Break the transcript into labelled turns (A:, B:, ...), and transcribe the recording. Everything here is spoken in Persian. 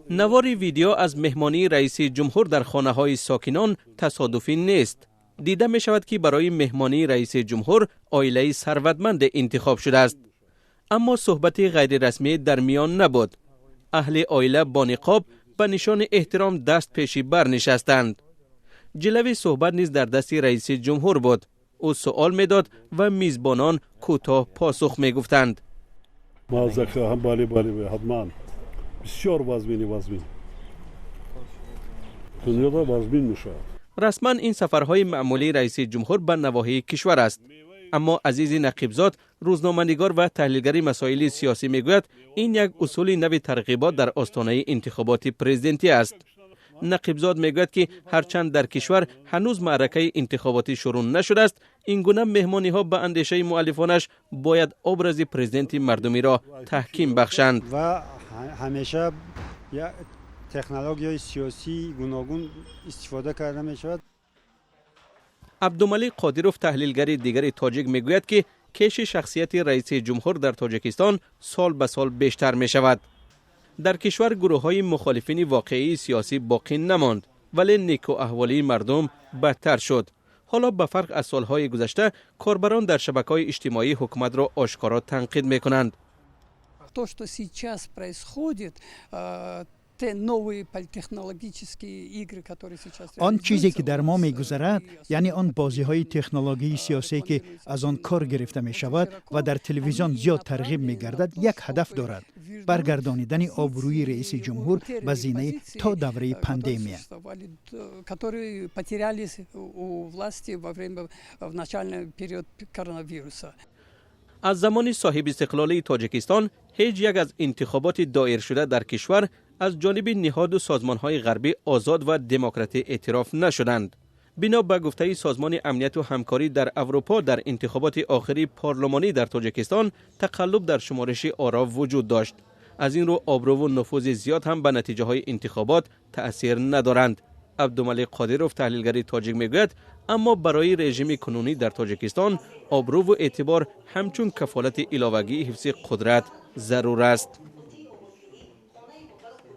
A: نوار ویدیو از مهمانی رئیس جمهور در خانه های ساکنان تصادفی نیست. دیده می شود که برای مهمانی رئیس جمهور عائله ثروتمند انتخاب شده است. اما صحبت غیر رسمی در میان نبود. اهل عائله با نقاب به نشان احترام دست پیشی بر نشستند. جلوی صحبت نیز در دست رئیس جمهور بود. او سوال میداد و میزبانان کوتاه پاسخ می گفتند.
B: حتما بسیار وزمین دنیا وزمین میشه.
A: رسما این سفرهای معمولی رئیس جمهور به نواحی کشور است. اما عزیز نقیبزاد، روزنامه‌نگار و تحلیلگر مسائل سیاسی میگوید این یک اصول نوی ترغیبات در آستانه انتخابات پرزیدنتی است. نقیبزاد میگوید که هرچند در کشور هنوز معرکه انتخاباتی شروع نشده است، این گونه مهمانی ها به اندیشه مؤلفانش باید ابراز پرزیدنت مردمی را تحکیم بخشند
C: و همیشه یا تکنولوژی سیاسی گوناگون استفاده کرده می شود.
A: عبدالملیک قادروف تحلیلگر دیگر تاجیک میگوید که کش شخصیت رئیس جمهور در تاجیکستان سال به سال بیشتر می شود. در کشور گروه های مخالفین واقعی سیاسی باقی نماند، ولی نیکو احوالی مردم بدتر شد. حالا به فرق از سالهای گذشته کاربران در شبکه‌های اجتماعی حکومت را آشکارا تنقید میکنند.
D: То, что сейчас происходит,
E: آن چیزی که در ما می‌گذرد، یعنی آن بازی‌های تکنولوژی سیاسی که از آن کار گرفته می‌شود و در تلویزیون زیاد ترغیب می‌گردد، یک هدف دارد: برگردانیدن آبروی رئیس جمهور به زینه تا دوره پاندمی.
A: از زمان صاحب استقلالی تاجیکستان هیچ یک از انتخابات دایر شده در کشور از جانب نهاد و سازمان‌های غربی آزاد و دموکراتی اعتراف نشدند. بنا به گفته سازمان امنیت و همکاری در اروپا، در انتخابات آخری پارلمانی در تاجیکستان تقلب در شمارش آرا وجود داشت. از این رو آبرو و نفوذ زیاد هم به نتیجه های انتخابات تأثیر ندارند. عبدالملیک قادروف تحلیلگر تاجیک میگوید اما برای رژیم کنونی در تاجیکستان آبرو و اعتبار همچون کفالت علاوگی حفظ قدرت ضرور است.